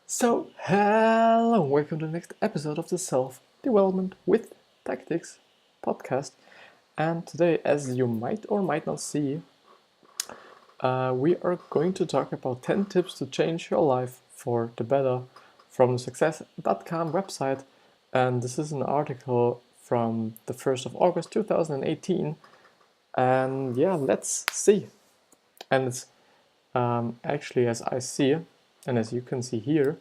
So, hello, welcome to the next episode of the Self Development with Tactics podcast. And today, as you might or might not see, we are going to talk about 10 tips to change your life for the better from the success.com website. And this is an article from the 1st of August 2018. And yeah, let's see. And it's actually, as I see, and as you can see here,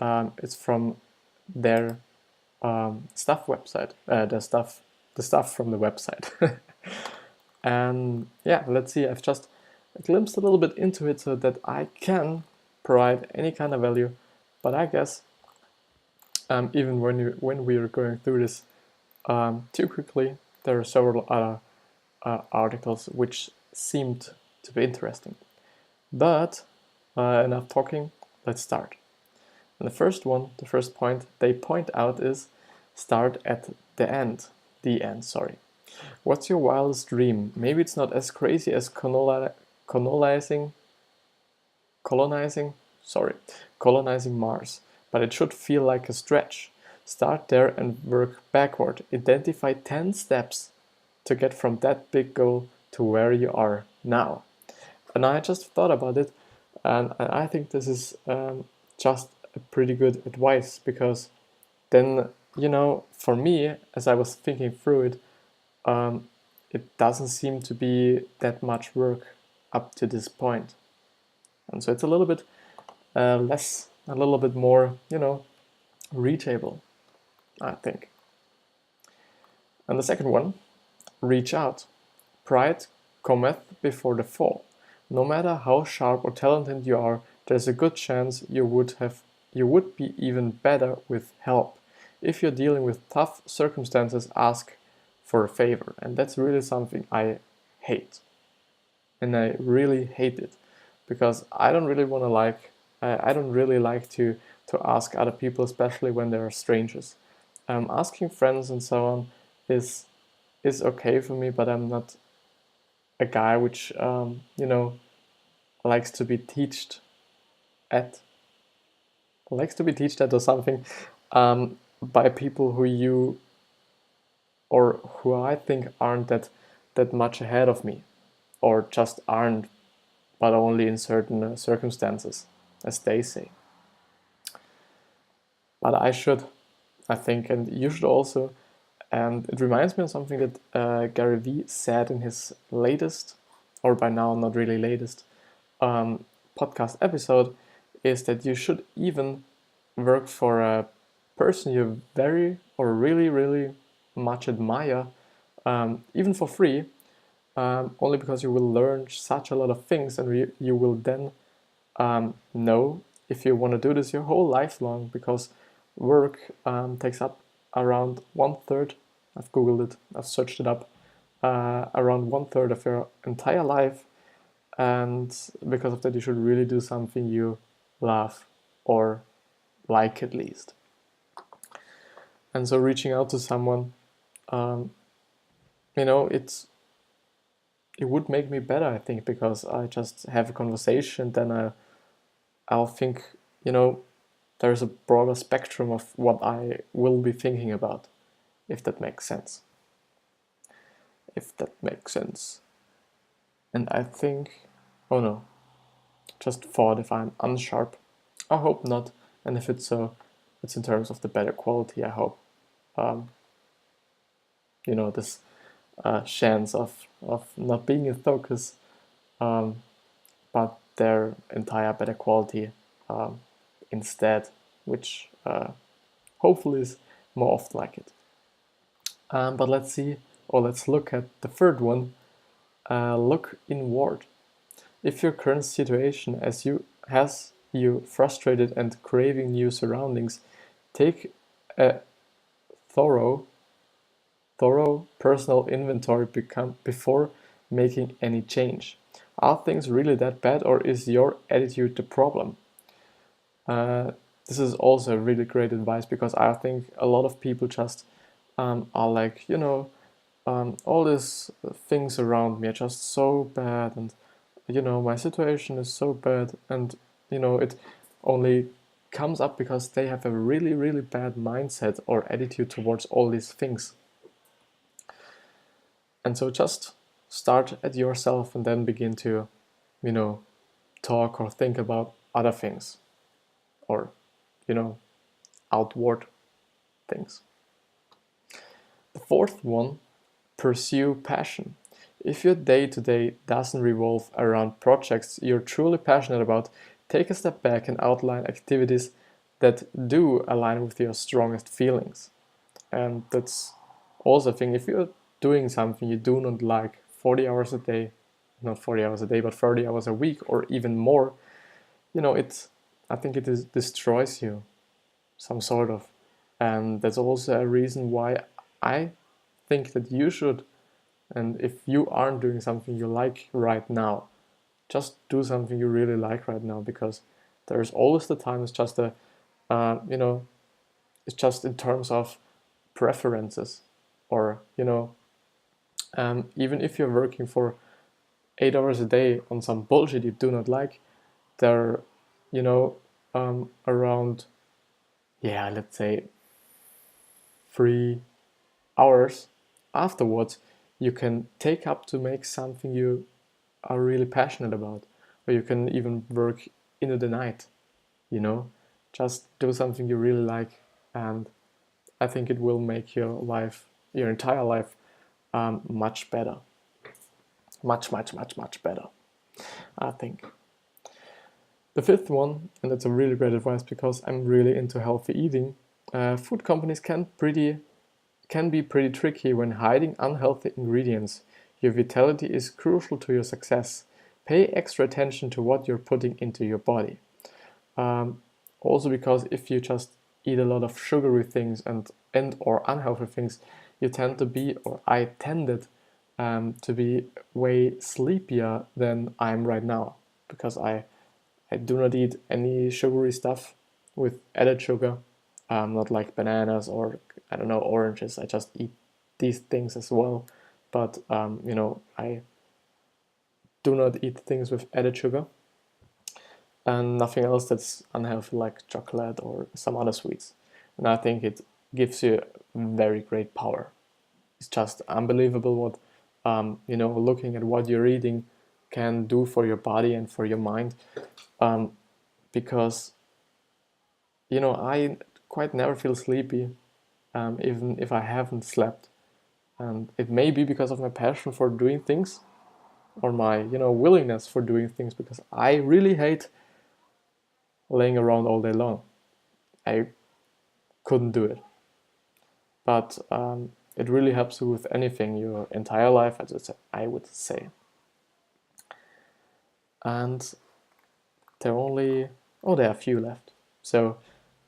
it's from their stuff website, the stuff from the website. And yeah, let's see. I've just glimpsed a little bit into it so that I can provide any kind of value. But I guess even when we are going through this too quickly, there are several other articles which seemed to be interesting. But enough talking. Let's start. And the first point they point out is start at the end. The end, sorry. What's your wildest dream? Maybe it's not as crazy as colonizing, colonizing Mars, but it should feel like a stretch. Start there and work backward. Identify 10 steps to get from that big goal to where you are now. And I just thought about it, and I think this is just a pretty good advice, because then, for me, as I was thinking through it, it doesn't seem to be that much work up to this point. And so it's a little bit less, a little bit more, reachable, I think. And the second one, reach out. Pride cometh before the fall. No matter how sharp or talented you are, there's a good chance you would be even better with help. If you're dealing with tough circumstances, ask for a favor. And that's really something I hate. And I really hate it, because I don't really want to I don't really like to ask other people, especially when they are strangers. Asking friends and so on is okay for me, but I'm not a guy which likes to be teached at or something, by people who I think aren't that much ahead of me, or just aren't, but only in certain circumstances, as they say. But I think, and you should also. And it reminds me of something that Gary Vee said in his latest, or by now not really latest, podcast episode, is that you should even work for a person you very or really, really much admire, even for free, only because you will learn such a lot of things, and you will then know if you want to do this your whole life long, because work takes up around 1/3. I've googled it, I've searched it up, around 1/3 of your entire life, and because of that you should really do something you love, or like at least. And so reaching out to someone, it would make me better, I think, because I just have a conversation, then I'll think, there's a broader spectrum of what I will be thinking about, if that makes sense. And I think, oh no, just thought if I'm unsharp. I hope not. And if it's so, it's in terms of the better quality, I hope. This chance of not being in focus, but their entire better quality instead, which hopefully is more often like it. But let's look at the third one. Look inward. If your current situation has you frustrated and craving new surroundings, take a thorough personal inventory before making any change. Are things really that bad, or is your attitude the problem? This is also really great advice, because I think a lot of people just are like, all these things around me are just so bad, and my situation is so bad, and it only comes up because they have a really, really bad mindset or attitude towards all these things. And so just start at yourself and then begin to, talk or think about other things or, outward things. The fourth one, pursue passion. If your day-to-day doesn't revolve around projects you're truly passionate about, take a step back and outline activities that do align with your strongest feelings. And that's also a thing. If you're doing something you do not like 40 hours a day, not 40 hours a day, but 30 hours a week or even more, I think it destroys you, some sort of. And that's also a reason why I think that you should, and if you aren't doing something you like right now, just do something you really like right now, because there's always the time. It's just it's just in terms of preferences, or even if you're working for 8 hours a day on some bullshit you do not like, there, around, let's say 3 hours afterwards, you can take up to make something you are really passionate about, or you can even work into the night, just do something you really like, and I think it will make your entire life, much better, much better, I think. The fifth one, and that's a really great advice because I'm really into healthy eating. Food companies can be pretty tricky when hiding unhealthy ingredients. Your vitality is crucial to your success. Pay extra attention to what you're putting into your body. Also because if you just eat a lot of sugary things and or unhealthy things, you tend to be, or I tended to be way sleepier than I am right now, because I do not eat any sugary stuff with added sugar, not like bananas or, I don't know, oranges. I just eat these things as well, but I do not eat things with added sugar, and nothing else that's unhealthy like chocolate or some other sweets. And I think it gives you very great power. It's just unbelievable what looking at what you're eating can do for your body and for your mind, because I quite never feel sleepy, even if I haven't slept, and it may be because of my passion for doing things, or my willingness for doing things, because I really hate laying around all day long. I couldn't do it, but it really helps you with anything your entire life, I would say. And there are a few left. So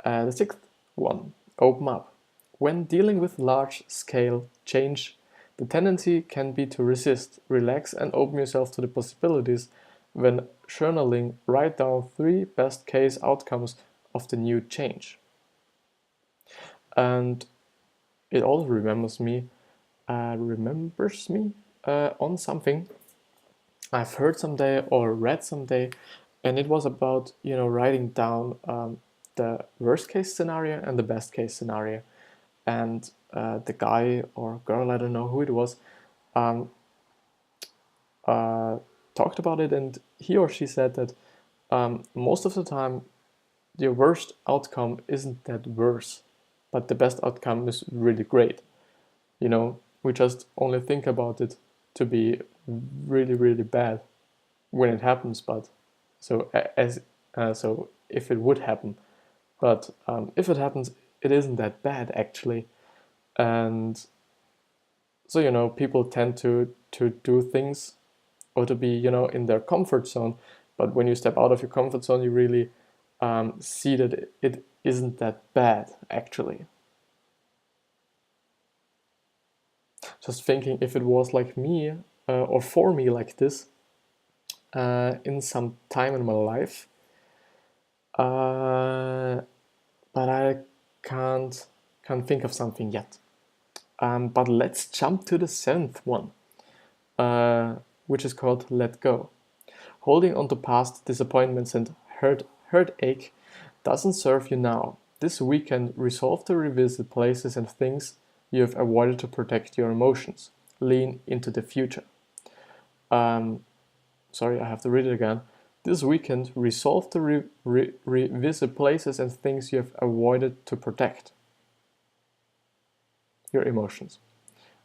the sixth one, open up. When dealing with large-scale change, the tendency can be to resist, relax, and open yourself to the possibilities. When journaling, write down 3 best-case outcomes of the new change. And it also remembers me on something I've heard someday or read someday, and it was about writing down the worst case scenario and the best case scenario. And the guy or girl, I don't know who it was, talked about it, and he or she said that most of the time the worst outcome isn't that worse, but the best outcome is really great. We just only think about it to be really, really bad when it happens, but so if it would happen, but if it happens, it isn't that bad actually. And so people tend to do things, or to be in their comfort zone, but when you step out of your comfort zone, you really see that it isn't that bad actually. Just thinking, if it was like me, or for me like this, in some time in my life, but I can't think of something yet. But let's jump to the 7th one, which is called let go. Holding on to past disappointments and heartache doesn't serve you now. This weekend, resolve to revisit places and things you have avoided to protect your emotions. Lean into the future. Sorry, I have to read it again. This weekend, resolve to revisit places and things you have avoided to protect your emotions.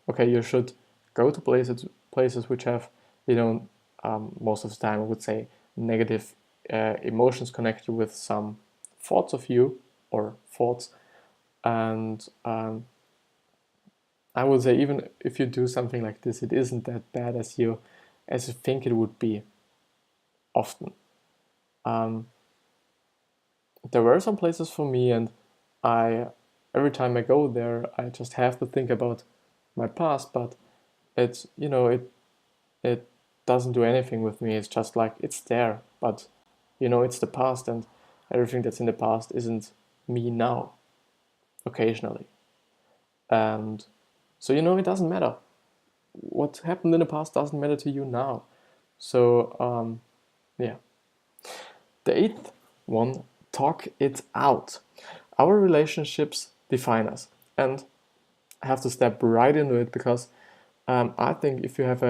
Okay, you should go to places which have, most of the time I would say negative emotions connected with some thoughts of you or thoughts, and I would say even if you do something like this, it isn't that bad as you think it would be. Often, there were some places for me, and I every time I go there, I just have to think about my past, but it's it doesn't do anything with me. It's just like it's there, but it's the past, and everything that's in the past isn't me now. Occasionally, and so it doesn't matter. What happened in the past doesn't matter to you now. So yeah. The eighth one, talk it out. Our relationships define us, and I have to step right into it because I think if you have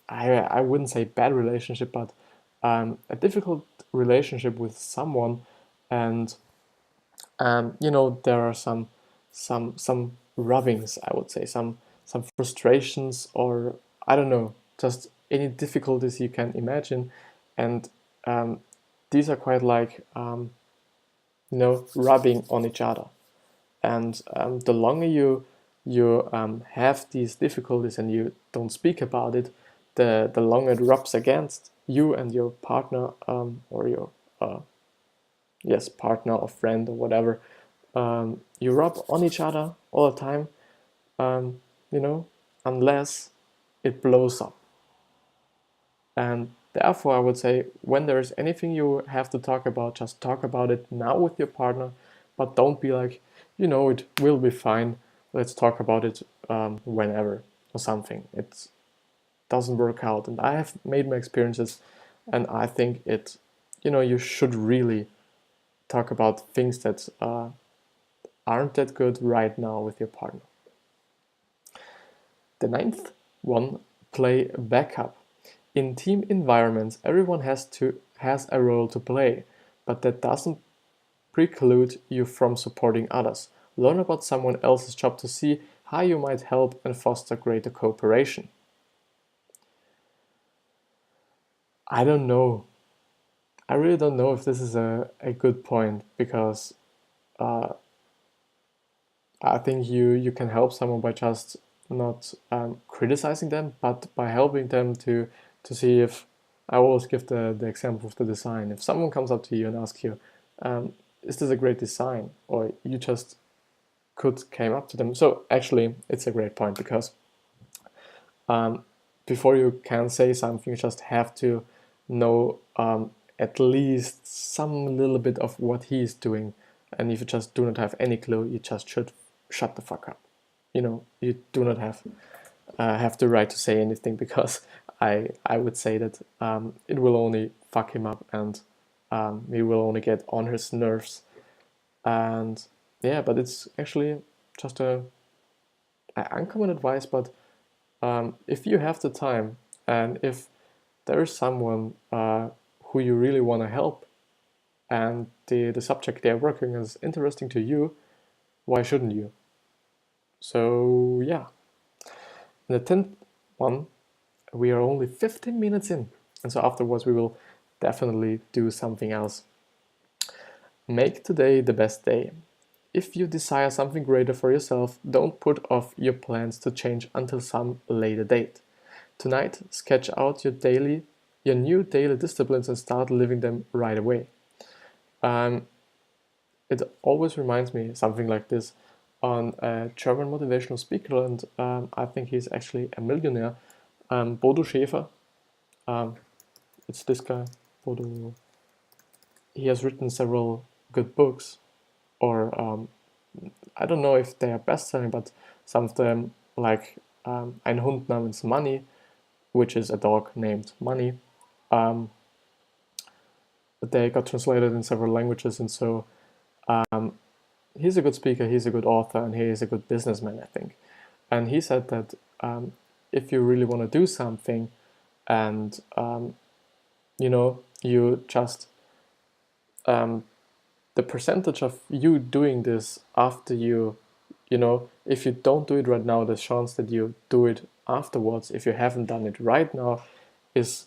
I wouldn't say bad relationship, but a difficult relationship with someone, and there are some rubbings, I would say, some frustrations, or I don't know, just any difficulties you can imagine, and these are quite like rubbing on each other, and the longer you have these difficulties and you don't speak about it, the longer it rubs against you and your partner, or your partner or friend or whatever. You rub on each other all the time, um, unless it blows up. And therefore, I would say when there is anything you have to talk about, just talk about it now with your partner, but don't be like, it will be fine. Let's talk about it whenever or something. It doesn't work out. And I have made my experiences, and I think you should really talk about things that aren't that good right now with your partner. The ninth one, play backup. In team environments, everyone has a role to play, but that doesn't preclude you from supporting others. Learn about someone else's job to see how you might help and foster greater cooperation. I don't know. I really don't know if this is a good point, because I think you can help someone by just not criticizing them, but by helping them to see if, I always give the example of the design. If someone comes up to you and asks you, is this a great design? Or you just came up to them. So actually, it's a great point, because before you can say something, you just have to know at least some little bit of what he is doing. And if you just do not have any clue, you just should shut the fuck up. You do not have the right to say anything, because I would say that it will only fuck him up, and he will only get on his nerves. And yeah, but it's actually just a uncommon advice. But if you have the time, and if there is someone who you really want to help, and the subject they're working is interesting to you, why shouldn't you? So yeah. And the 10th one, we are only 15 minutes in, and so afterwards we will definitely do something else. Make today the best day. If you desire something greater for yourself, don't put off your plans to change until some later date. Tonight, sketch out your new daily disciplines and start living them right away. It always reminds me something like this on a German motivational speaker, and I think he's actually a millionaire, Bodo Schäfer. It's this guy, Bodo. He has written several good books, or I don't know if they are best-selling, but some of them, like Ein Hund namens Money, which is a dog named Money. they got translated in several languages, and so he's a good speaker, he's a good author, and he is a good businessman, I think. And he said that if you really want to do something, and you just the percentage of you doing this after if you don't do it right now, the chance that you do it afterwards, if you haven't done it right now, is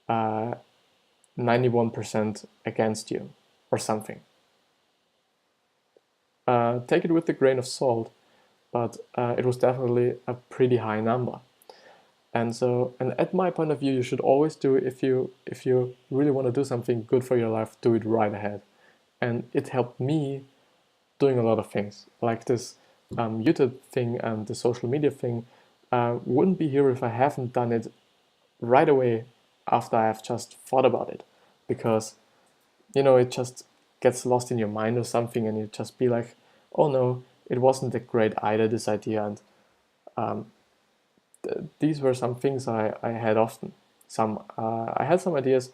91% against you or something. Take it with a grain of salt, but it was definitely a pretty high number. And at my point of view, you should always do, if you really want to do something good for your life, do it right ahead. And it helped me doing a lot of things, like this YouTube thing and the social media thing wouldn't be here if I haven't done it right away after I have just thought about it, because it just gets lost in your mind or something, and you just be like, oh no, it wasn't a great idea, this idea. And these were some things I had often. I had some ideas,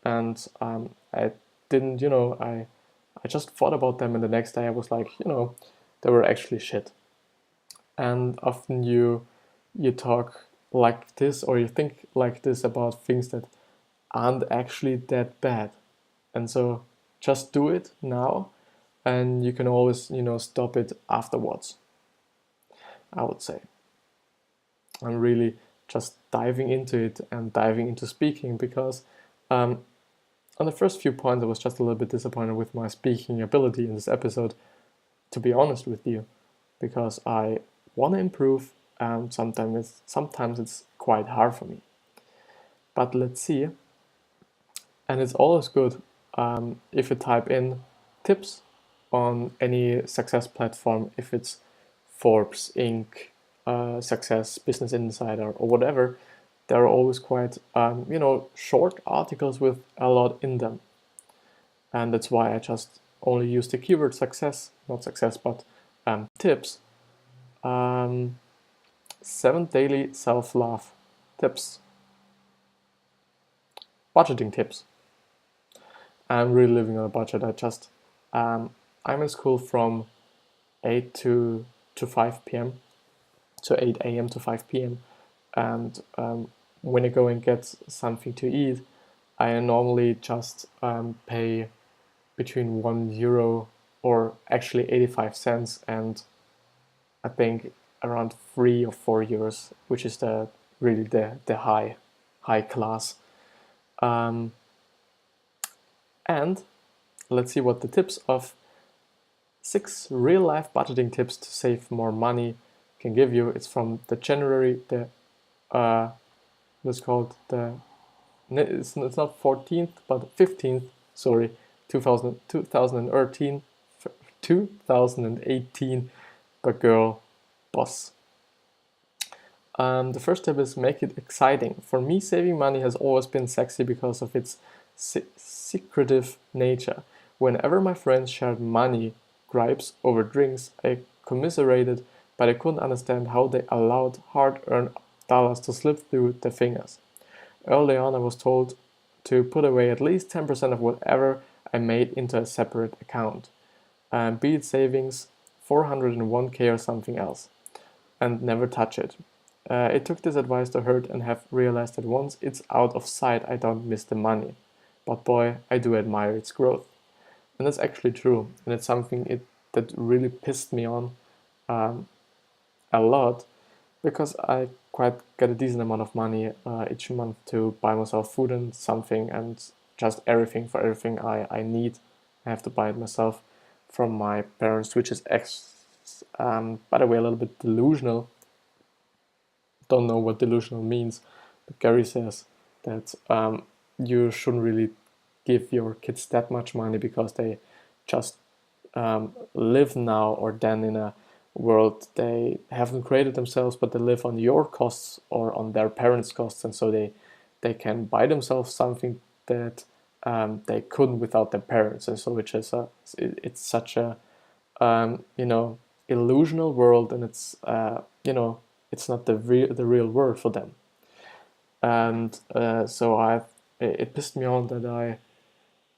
and I didn't, I just thought about them, and the next day I was like, they were actually shit. And often you talk like this, or you think like this about things that aren't actually that bad. And so just do it now, and you can always, stop it afterwards, I would say. I'm really just diving into it and diving into speaking, because on the first few points I was just a little bit disappointed with my speaking ability in this episode, to be honest with you, because I want to improve, and sometimes it's quite hard for me. But let's see. And it's always good if you type in tips on any success platform, if it's Forbes, Inc., Success, Business Insider, or whatever. There are always quite short articles with a lot in them, and that's why I just only use the keyword success, not success, but tips. 7 daily self-love tips, budgeting tips. I'm really living on a budget. I'm in school from 8 to 5 p.m. So 8 a.m. to 5 p.m. And when I go and get something to eat, I normally just pay between €1 or actually 85 cents and I think around €3 or €4, which is really the high class. And let's see what the tips of 6 real life budgeting tips to save more money can give you. It's from the January, let's call it it's not 14th, but 15th, sorry, 2018, but girl boss. The first tip is make it exciting. For me, saving money has always been sexy because of its secretive nature. Whenever my friends shared money gripes over drinks, I commiserated, but I couldn't understand how they allowed hard-earned dollars to slip through their fingers. Early on, I was told to put away at least 10% of whatever I made into a separate account, be it savings, 401k or something else, and never touch it. It took this advice to heart and have realized that once it's out of sight, I don't miss the money. But boy, I do admire its growth. And that's actually true, and it's something that really pissed me on a lot, because I quite get a decent amount of money each month to buy myself food and something, and just everything I need. I have to buy it myself from my parents, which is by the way, a little bit delusional. Don't know what delusional means, but Gary says that you shouldn't really give your kids that much money, because they just live now or then in a world they haven't created themselves, but they live on your costs or on their parents' costs, and so they can buy themselves something that they couldn't without their parents. And so it's such a illusional world, and it's it's not the real world for them. And so it pissed me on that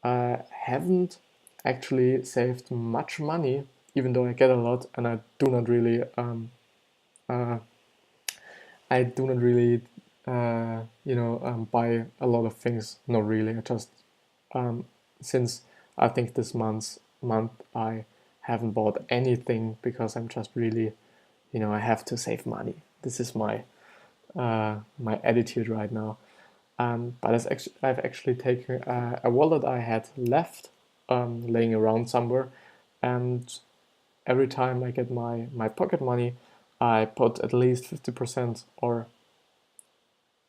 I haven't actually saved much money, even though I get a lot, and I do not really uh, buy a lot of things. Not really. I just um, since I think this month I haven't bought anything because I'm just really, I have to save money. This is my attitude right now. But I've actually taken a wallet I had left laying around somewhere, and every time I get my pocket money, I put at least 50%, or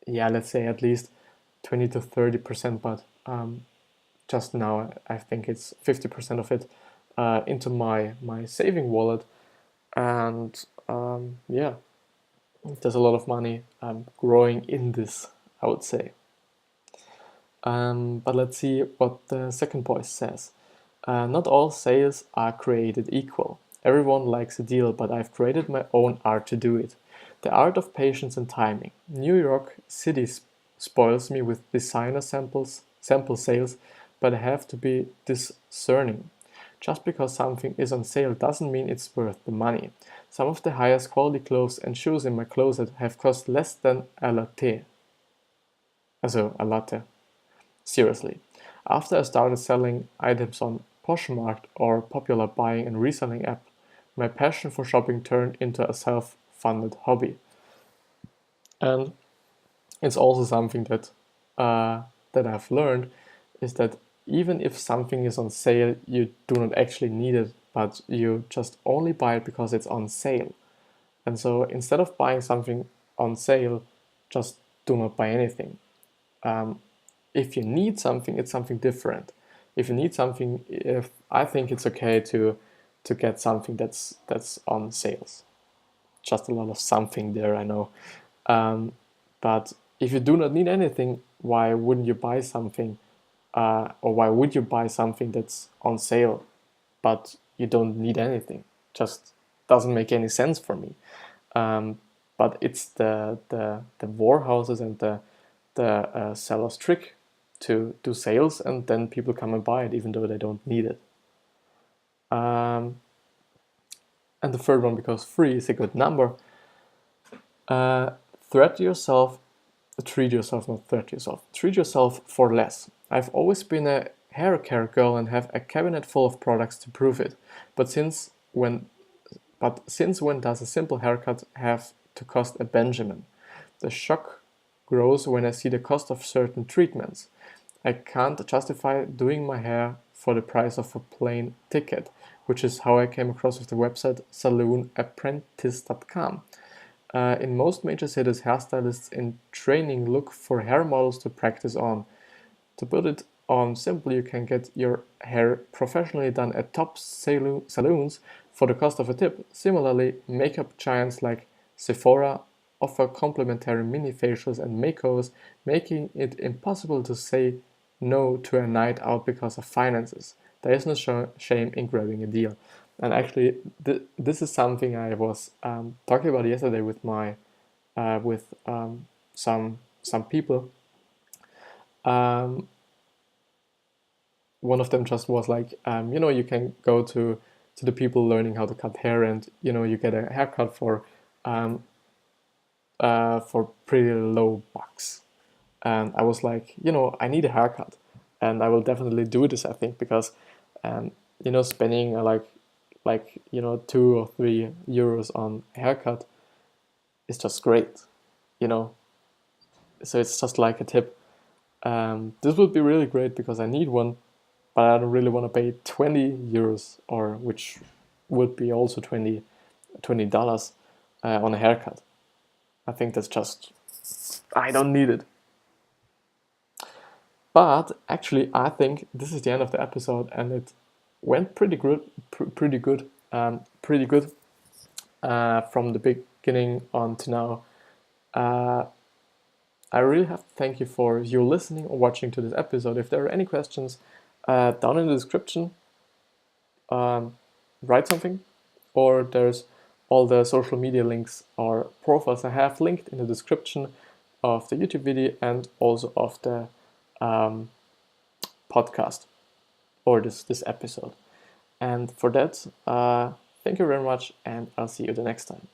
yeah, let's say at least 20 to 30%, but just now I think it's 50% of it into my saving wallet, and yeah, there's a lot of money growing in this, I would say. But let's see what the second point says. Not all sales are created equal. Everyone likes a deal, but I've created my own art to do it. The art of patience and timing. New York City spoils me with designer sample sales, but I have to be discerning. Just because something is on sale doesn't mean it's worth the money. Some of the highest quality clothes and shoes in my closet have cost less than a latte. Also a latte. Seriously. After I started selling items on Poshmark or popular buying and reselling app, my passion for shopping turned into a self-funded hobby. And it's also something that I've learned is that even if something is on sale, you do not actually need it, but you just only buy it because it's on sale. And so instead of buying something on sale, just do not buy anything. If you need something, it's something different. If you need something, if I think it's okay to get something that's on sales. Just a lot of something there, I know. But if you do not need anything, why wouldn't you buy something? Or why would you buy something that's on sale, but you don't need anything? Just doesn't make any sense for me. But it's the warehouses and the seller's trick to do sales, and then people come and buy it even though they don't need it. And the third one, because 3 is a good number, uh, threat yourself, treat yourself, not threat yourself. Treat yourself for less. I've always been a hair care girl and have a cabinet full of products to prove it. But since when does a simple haircut have to cost a Benjamin? The shock grows when I see the cost of certain treatments. I can't justify doing my hair for the price of a plane ticket, which is how I came across with the website saloonapprentice.com. In most major cities, hairstylists in training look for hair models to practice on. To put it on simply, you can get your hair professionally done at top saloons for the cost of a tip. Similarly, makeup giants like Sephora offer complimentary mini facials and makeovers, making it impossible to say no to a night out because of finances. There is no shame in grabbing a deal. And actually, this is something I was talking about yesterday with some people. One of them just was like, you can go to the people learning how to cut hair, and you get a haircut for pretty low bucks. And I was like, I need a haircut, and I will definitely do this. I think because, spending like 2 or 3 euros on a haircut is just great, you know. So it's just like a tip. This would be really great because I need one, but I don't really want to pay 20 euros, or which would be also $20 on a haircut. I think that's just, I don't need it. But actually, I think this is the end of the episode, and it went pretty good, pretty good, from the beginning on to now. I really have to thank you for you listening or watching to this episode. If there are any questions, down in the description, write something, or there's all the social media links or profiles I have linked in the description of the YouTube video and also of the podcast. or this episode. And for that, thank you very much, and I'll see you the next time.